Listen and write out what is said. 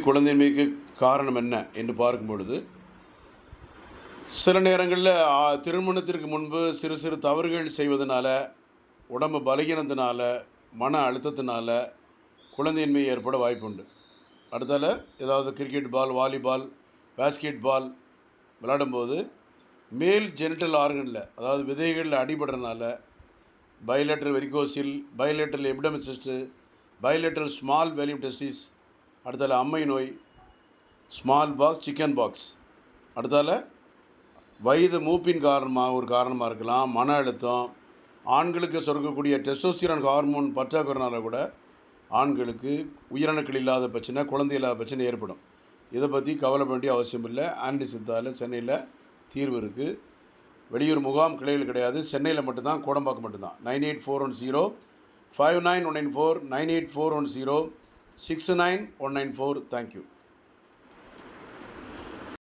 குழந்தையின்மைக்கு காரணம் என்ன என்று பார்க்கும் பொழுது, சில நேரங்கள்ல திருமணத்திற்கு முன்பு சிறு சிறு தவறுகள் செய்வதனால, உடம்பு பலகீனத்தினால, மன அழுத்தத்தினால குழந்தையின்மை ஏற்பட வாய்ப்புண்டு. அடுத்தால ஏதாவது cricket ball, volleyball, basketball விளையாடும்போது மேல் ஜெனிட்டல் ஆர்கனில், அதாவது விதைகளில் அடிபடுறதுனால bilateral varicocele, bilateral epididymitis, bilateral small volume testis, அடுத்தால அம்மை நோய், ஸ்மால் பாக்ஸ், சிக்கன் பாக்ஸ், அடுத்தால வயது மூப்பின் ஒரு காரணமாக இருக்கலாம். மன அழுத்தம், ஆண்களுக்கு சுரக்கக்கூடிய டெஸ்டோஸ்டிரான் ஹார்மோன் பற்றாக்குறைனால கூட ஆண்களுக்கு உயிரணுக்கள் இல்லாத பிரச்சனை, குழந்தை இல்லாத பிரச்சனை ஏற்படும். இதை பற்றி கவலைப்பட வேண்டிய அவசியம் இல்லை. ஆன்டி சித்தாவில் சென்னையில் தீர்வு இருக்குது. வெளியூர் முகாம் கிளைகள் கிடையாது, சென்னையில் மட்டும்தான், கோடம்பாக்கம் மட்டும்தான். 9841059194, 9841069194. தேங்க்யூ.